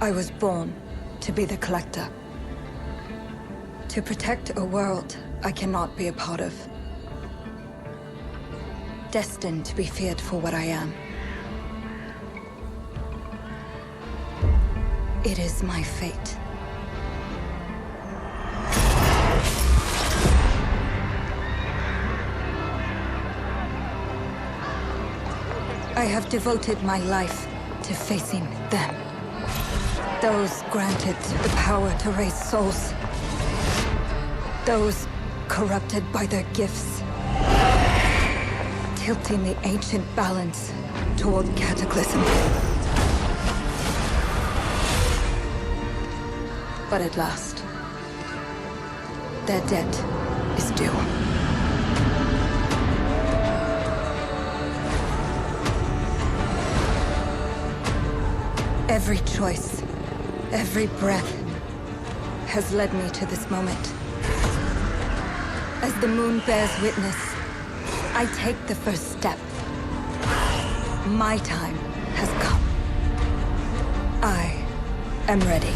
I was born to be the collector. To protect a world I cannot be a part of. Destined to be feared for what I am. It is my fate. I have devoted my life to facing them. Those granted the power to raise souls. Those corrupted by their gifts. Tilting the ancient balance toward cataclysm. But at last, their debt is due. Every choice, every breath has led me to this moment. As the moon bears witness, I take the first step. My time has come. I am ready.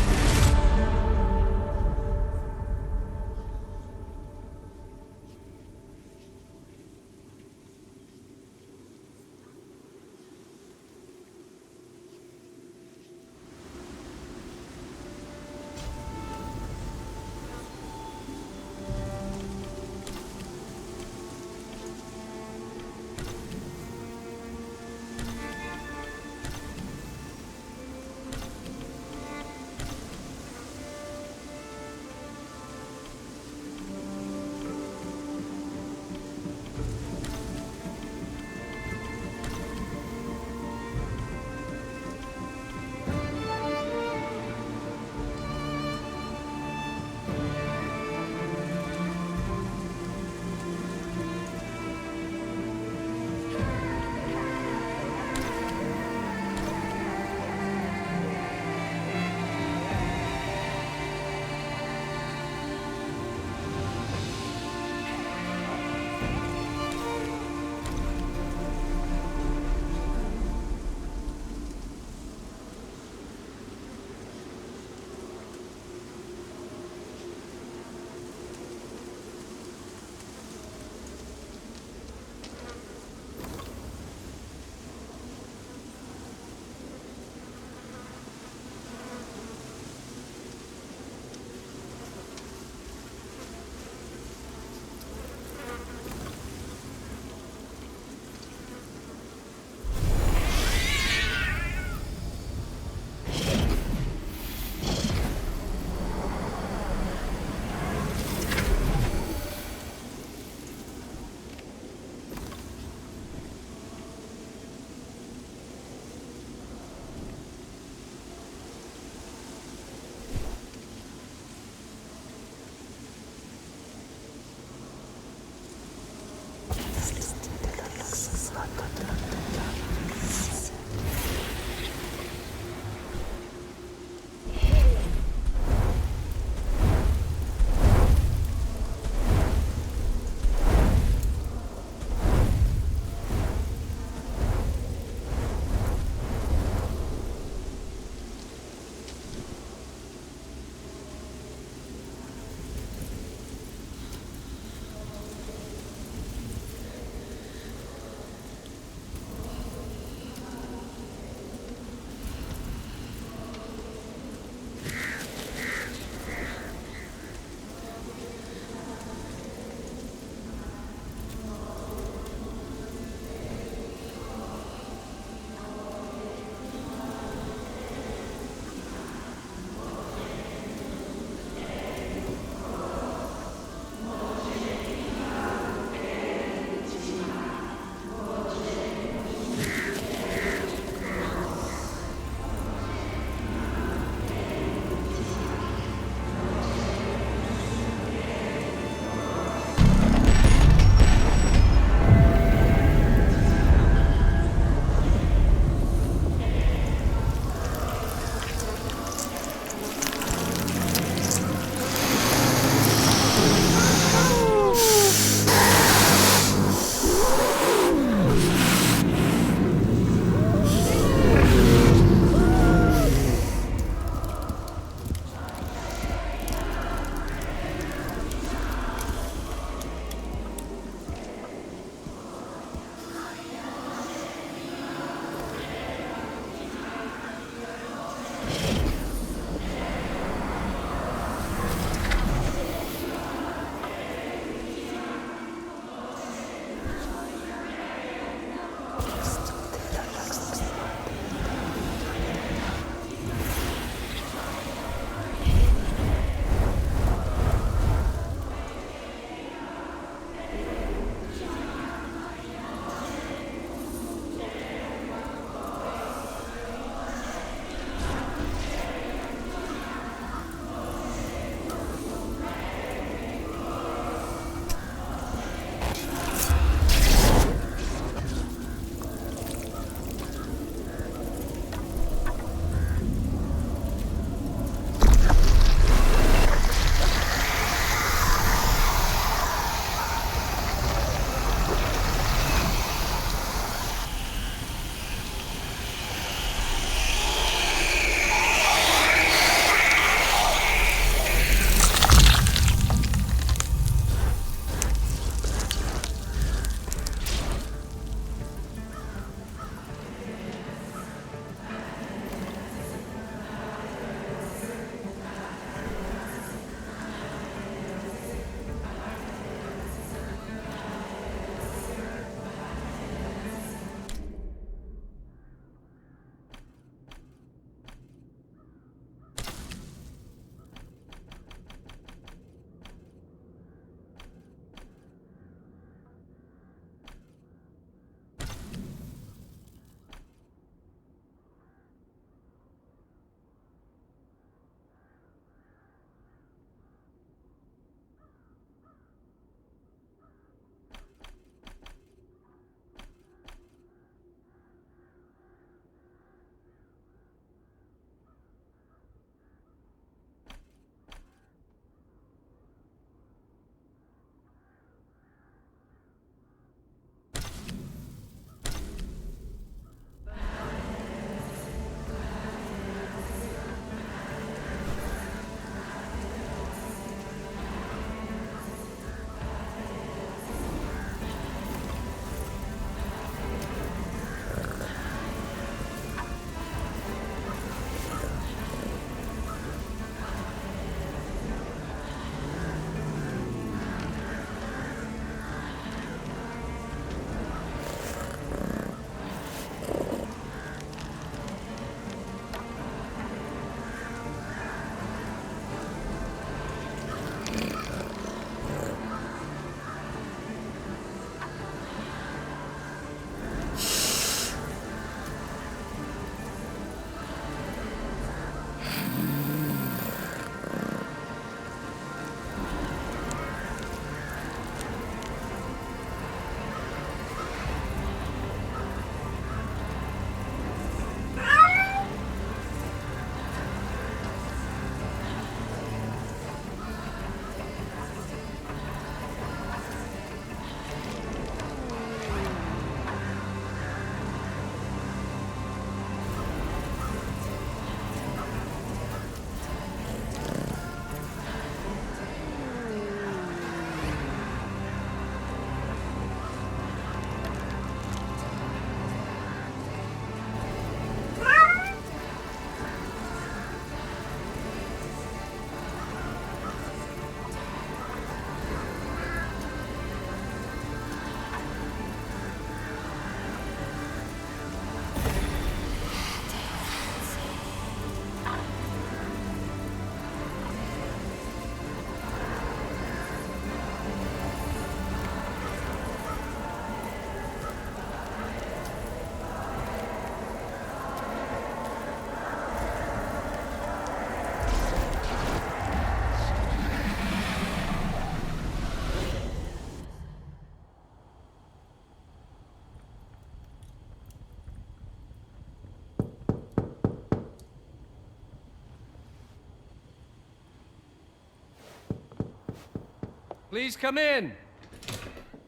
Please come in.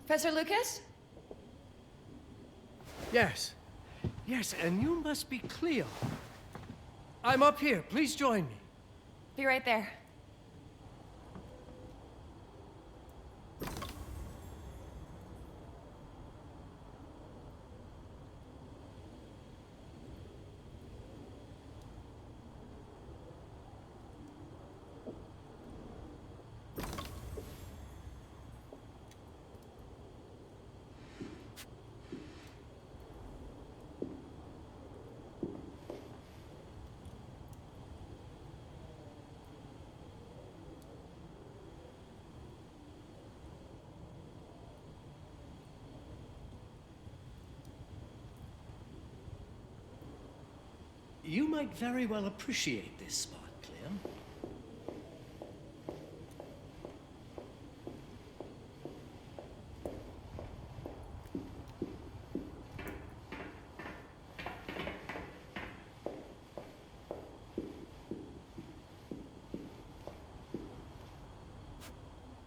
Professor Lucas? Yes. Yes, and you must be Cleo. I'm up here. Please join me. Be right there. You might very well appreciate this spot, Cleo.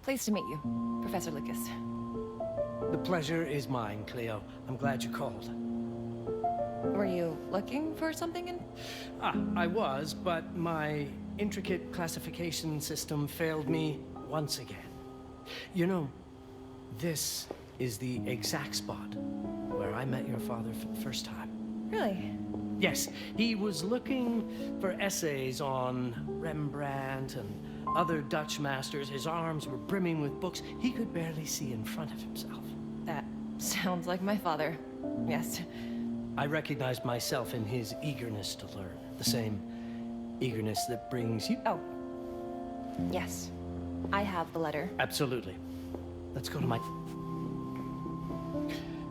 Pleased to meet you, Professor Lucas. The pleasure is mine, Cleo. I'm glad you called. Were you looking for something in... I was, but my intricate classification system failed me once again. You know, this is the exact spot where I met your father for the first time. Really? Yes, he was looking for essays on Rembrandt and other Dutch masters. His arms were brimming with books. He could barely see in front of himself. That sounds like my father. Yes. I recognized myself in his eagerness to learn. The same eagerness that brings you... Oh. Yes. I have the letter. Absolutely. Let's go to my...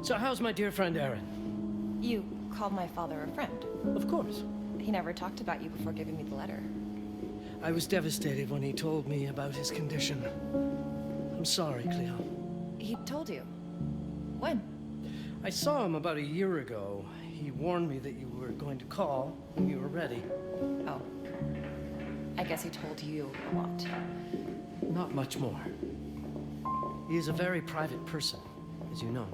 So how's my dear friend Aaron? You called my father a friend. Of course. He never talked about you before giving me the letter. I was devastated when he told me about his condition. I'm sorry, Cleo. He told you? When? I saw him about a year ago. He warned me that you were going to call when you were ready. Oh. I guess he told you a lot. Not much more. He is a very private person, as you know.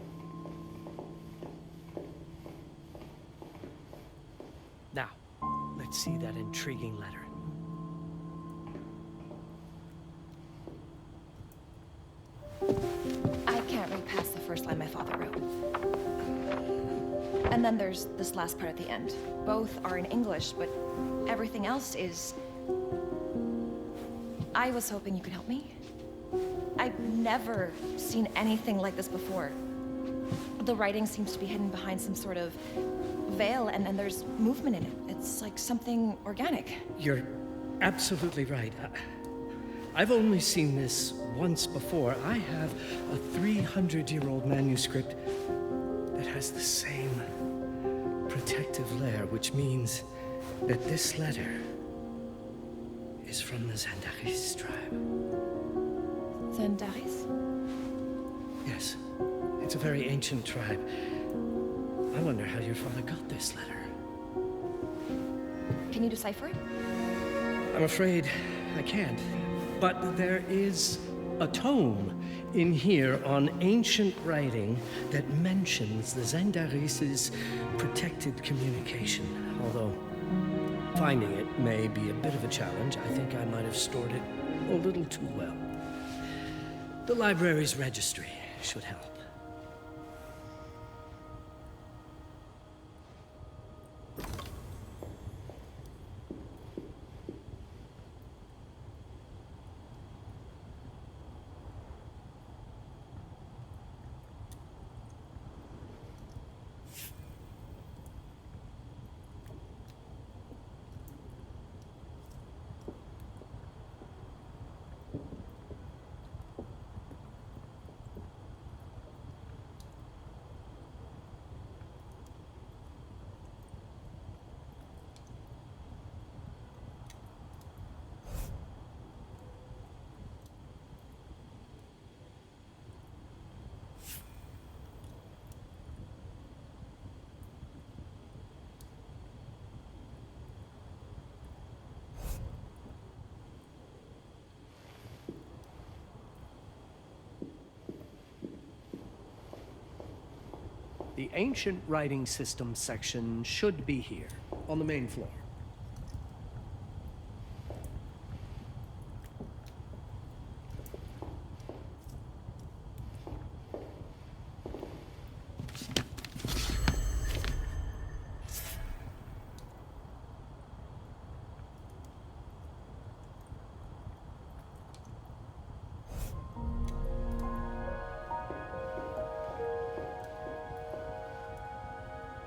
Now, let's see that intriguing letter. I can't read past the first line my father wrote. And then there's this last part at the end. Both are in English, but everything else is... I was hoping you could help me. I've never seen anything like this before. The writing seems to be hidden behind some sort of veil, and there's movement in it. It's like something organic. You're absolutely right. I've only seen this once before. I have a 300-year-old manuscript that has the same protective layer, which means that this letter is from the Zandaris tribe. Zandaris? Yes, it's a very ancient tribe. I wonder how your father got this letter. Can you decipher it? I'm afraid I can't. But there is a tome in here on ancient writing that mentions the Zandaris' protected communication. Although finding it may be a bit of a challenge, I think I might have stored it a little too well. The library's registry should help. The ancient writing system section should be here, on the main floor.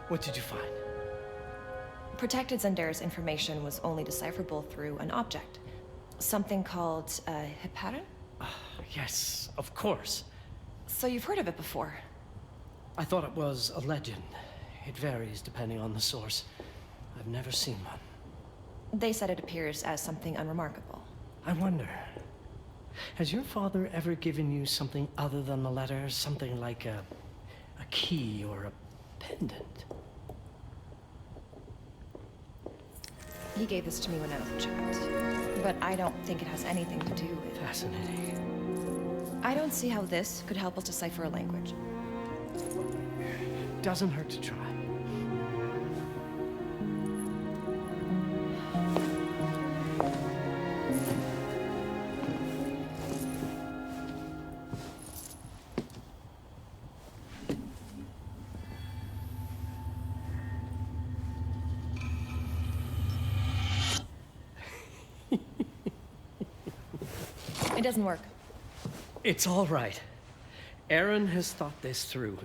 What did you find? Protected Zendara's information was only decipherable through an object. Something called a heparin? Yes, of course. So you've heard of it before? I thought it was a legend. It varies depending on the source. I've never seen one. They said it appears as something unremarkable. I wonder, has your father ever given you something other than the letter? Something like a key or a pendant? He gave this to me when I was a child, but I don't think it has anything to do with... Fascinating. I don't see how this could help us decipher a language. Doesn't hurt to try. It doesn't work. It's all right. Aaron has thought this through.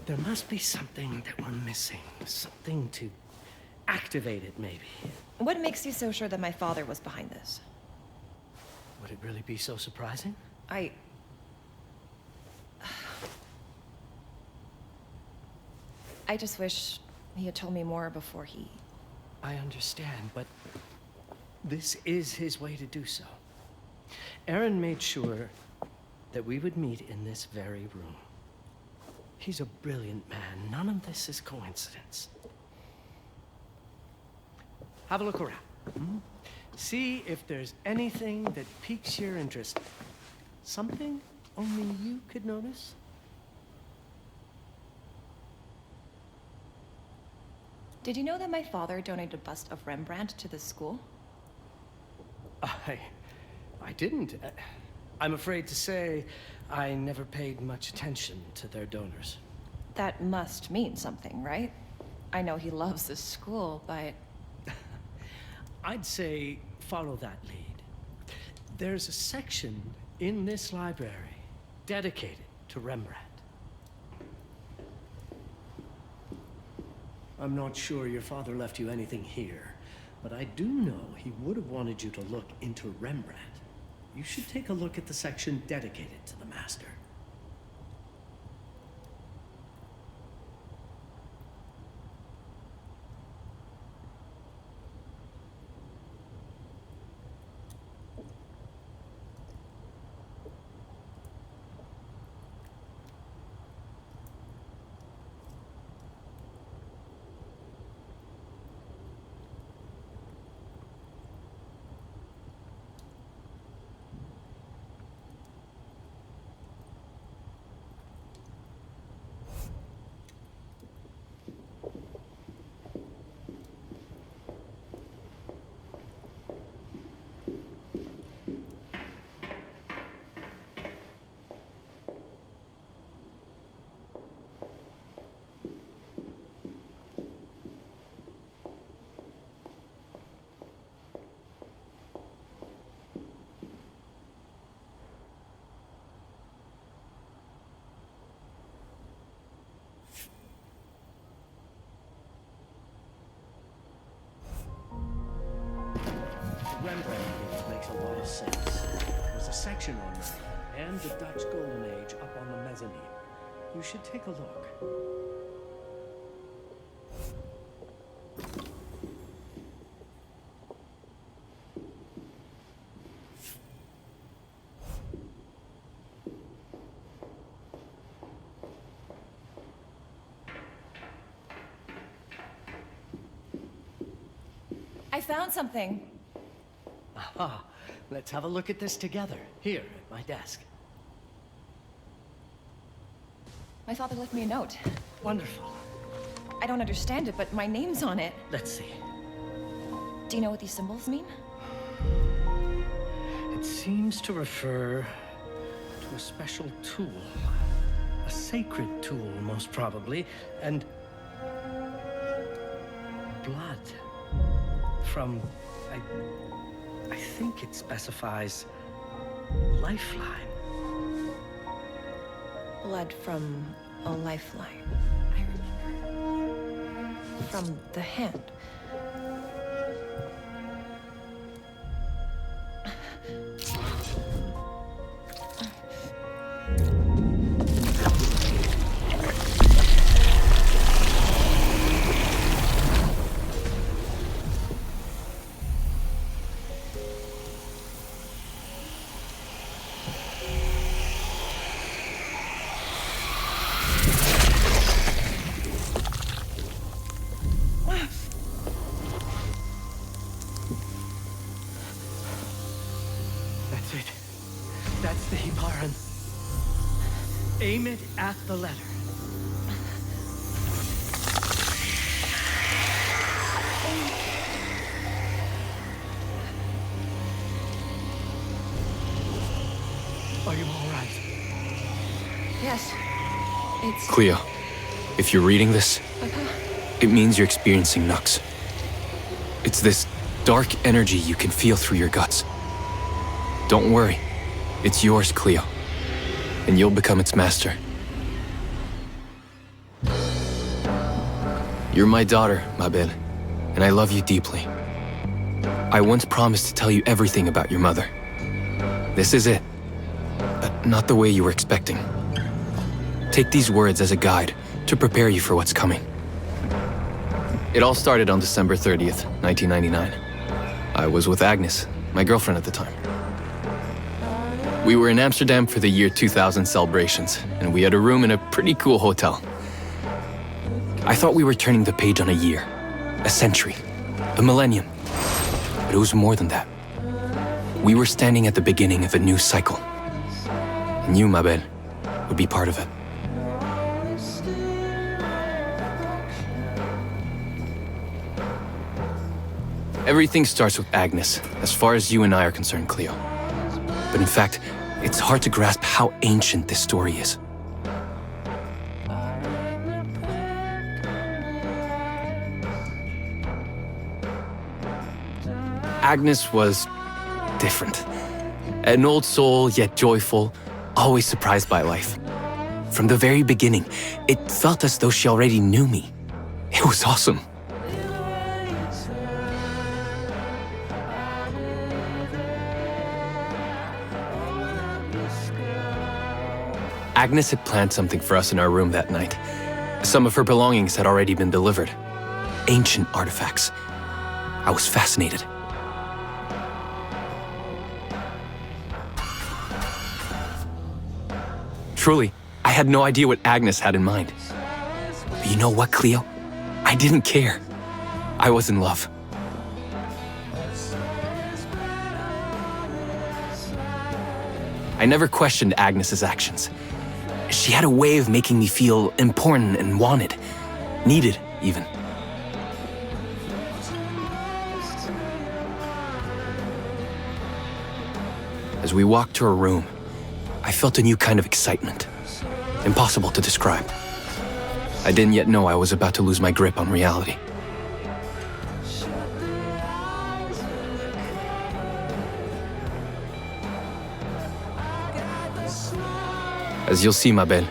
There must be something that we're missing. Something to activate it, maybe. What makes you so sure that my father was behind this? Would it really be so surprising? I just wish he had told me more before he... I understand, but this is his way to do so. Aaron made sure that we would meet in this very room. He's a brilliant man. None of this is coincidence. Have a look around. See if there's anything that piques your interest. Something only you could notice? Did you know that my father donated a bust of Rembrandt to this school? I didn't. I'm afraid to say I never paid much attention to their donors. That must mean something, right? I know he loves this school, but... I'd say follow that lead. There's a section in this library dedicated to Rembrandt. I'm not sure your father left you anything here, but I do know he would have wanted you to look into Rembrandt. You should take a look at the section dedicated to the master. Rembrandt here makes a lot of sense. There's a section on Rembrandt and the Dutch Golden Age up on the mezzanine. You should take a look. I found something. Aha, let's have a look at this together, here at my desk. My father left me a note. Wonderful. I don't understand it, but my name's on it. Let's see. Do you know what these symbols mean? It seems to refer to a special tool. A sacred tool, most probably, and blood from, I think it specifies lifeline. Blood from a lifeline. I remember. From the hand. That's it. That's the Hibaran. Aim it at the letter. Are you all right? Yes. It's... Cleo, if you're reading this, Papa? it means you're experiencing Nux. It's this dark energy you can feel through your guts. Don't worry. It's yours, Cleo. And you'll become its master. You're my daughter, ma belle, and I love you deeply. I once promised to tell you everything about your mother. This is it, but not the way you were expecting. Take these words as a guide to prepare you for what's coming. It all started on December 30th, 1999. I was with Agnes, my girlfriend at the time. We were in Amsterdam for the year 2000 celebrations, and we had a room in a pretty cool hotel. I thought we were turning the page on a year, a century, a millennium. But it was more than that. We were standing at the beginning of a new cycle. And you, ma belle, would be part of it. Everything starts with Agnes, as far as you and I are concerned, Cleo. But in fact, it's hard to grasp how ancient this story is. Agnes was different. An old soul, yet joyful, always surprised by life. From the very beginning, it felt as though she already knew me. It was awesome. Agnes had planned something for us in our room that night. Some of her belongings had already been delivered. Ancient artifacts. I was fascinated. Truly, I had no idea what Agnes had in mind. But you know what, Cleo? I didn't care. I was in love. I never questioned Agnes's actions. She had a way of making me feel important and wanted. Needed, even. As we walked to her room, I felt a new kind of excitement. Impossible to describe. I didn't yet know I was about to lose my grip on reality. As you'll see, ma belle,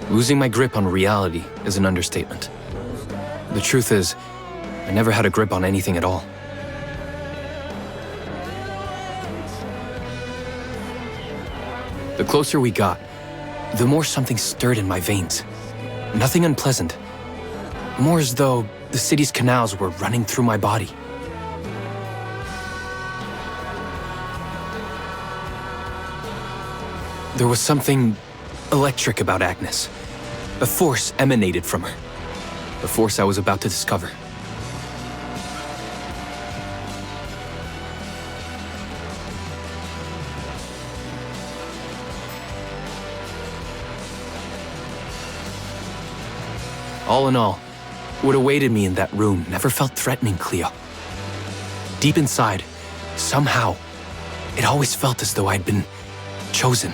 losing my grip on reality is an understatement. The truth is, I never had a grip on anything at all. The closer we got, the more something stirred in my veins. Nothing unpleasant. More as though the city's canals were running through my body. There was something electric about Agnes. A force emanated from her. A force I was about to discover. All in all, what awaited me in that room never felt threatening, Cleo. Deep inside, somehow, it always felt as though I'd been chosen.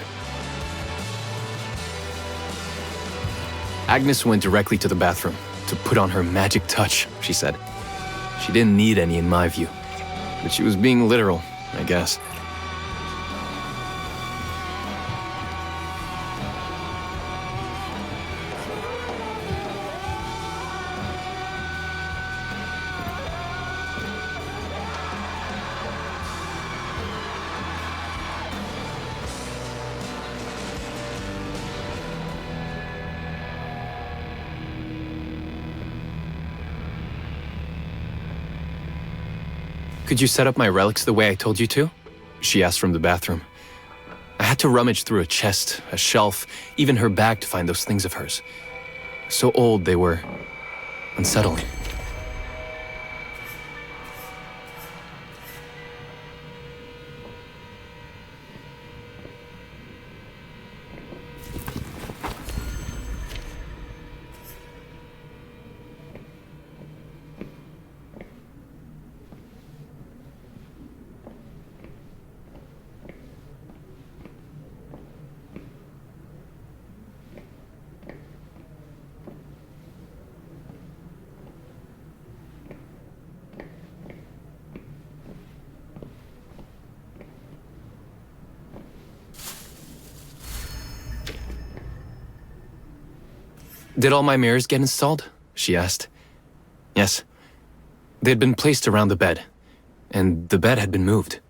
Agnes went directly to the bathroom to put on her magic touch, she said. She didn't need any in my view, but she was being literal, I guess. Could you set up my relics the way I told you to? She asked from the bathroom. I had to rummage through a chest, a shelf, even her bag to find those things of hers. So old they were unsettling. Did all my mirrors get installed? She asked. Yes. They had been placed around the bed, and the bed had been moved.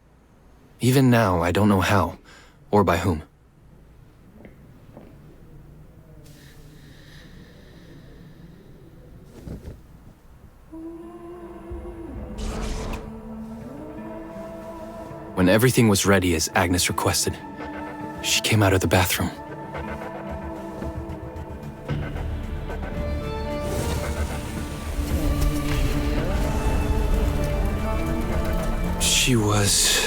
Even now, I don't know how, or by whom. When everything was ready as Agnes requested, she came out of the bathroom. She was...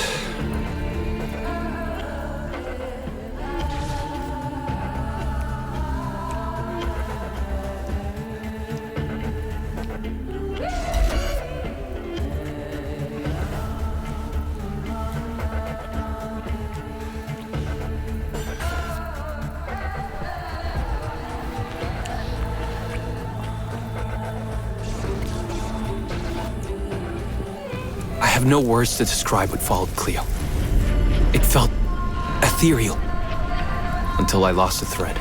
I have no words to describe what followed, Cleo. It felt ethereal until I lost the thread.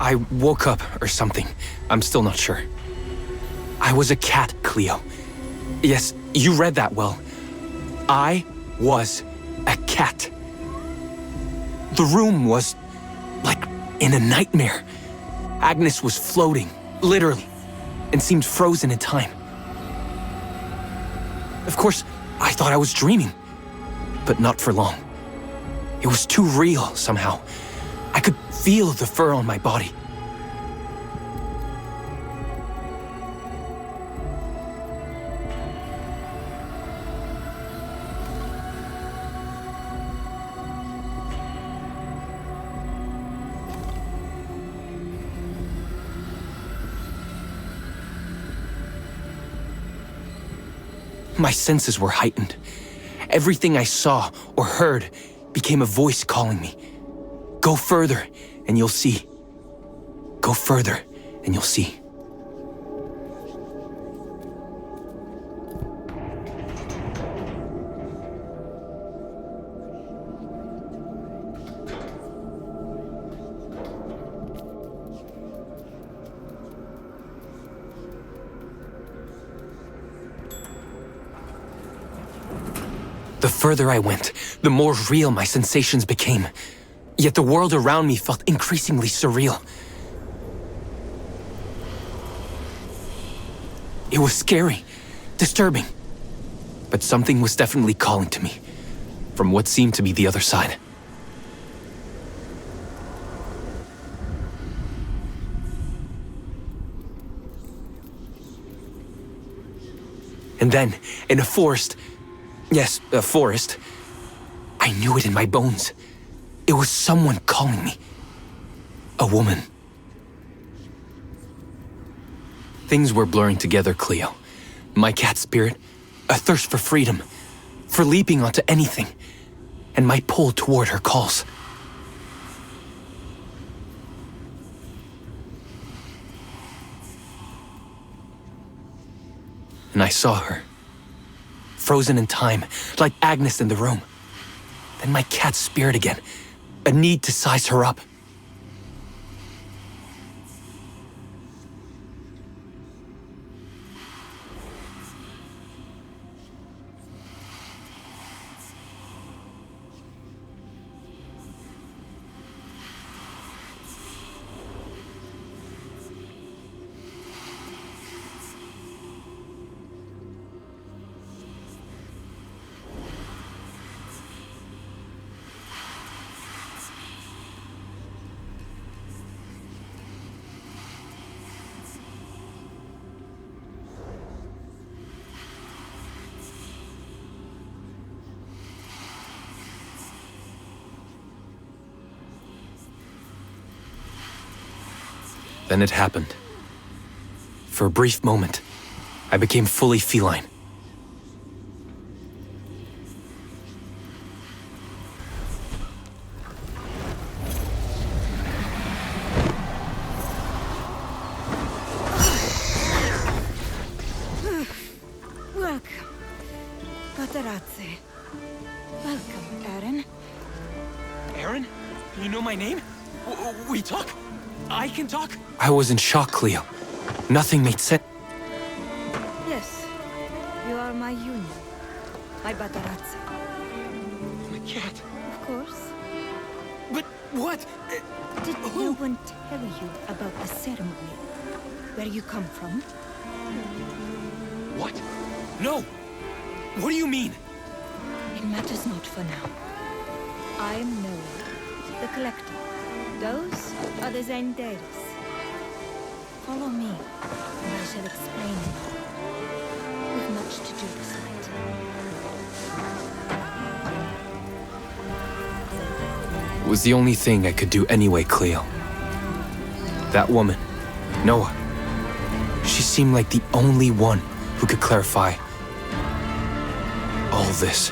I woke up or something. I'm still not sure. I was a cat, Cleo. Yes, you read that well. I was a cat. The room was like in a nightmare. Agnes was floating, literally, and seemed frozen in time. Of course, I thought I was dreaming, but not for long. It was too real somehow. I could feel the fur on my body. My senses were heightened. Everything I saw or heard became a voice calling me. Go further, and you'll see. Go further, and you'll see. The further I went, the more real my sensations became. Yet the world around me felt increasingly surreal. It was scary, disturbing. But something was definitely calling to me, from what seemed to be the other side. And then, in a forest, yes, a forest, I knew it in my bones. It was someone calling me. A woman. Things were blurring together, Cleo. My cat spirit, a thirst for freedom, for leaping onto anything, and my pull toward her calls. And I saw her, frozen in time, like Agnes in the room. Then my cat's spirit again, a need to size her up. Then it happened. For a brief moment, I became fully feline. Welcome, Paparazzi. Welcome, Aaron. Aaron? You know my name? We talk? I can talk? I was in shock, Cleo. Nothing made sense. Yes, you are my union, my Paparazzi. My cat. Of course. But what? Did no one tell you about the ceremony? Where you come from? What? No! What do you mean? It matters not for now. I am Noah, the Collector. Those are the Zendaris. Follow me, and I shall explain it all. We've much to do this night. It was the only thing I could do anyway, Cleo. That woman, Noah, she seemed like the only one who could clarify all this.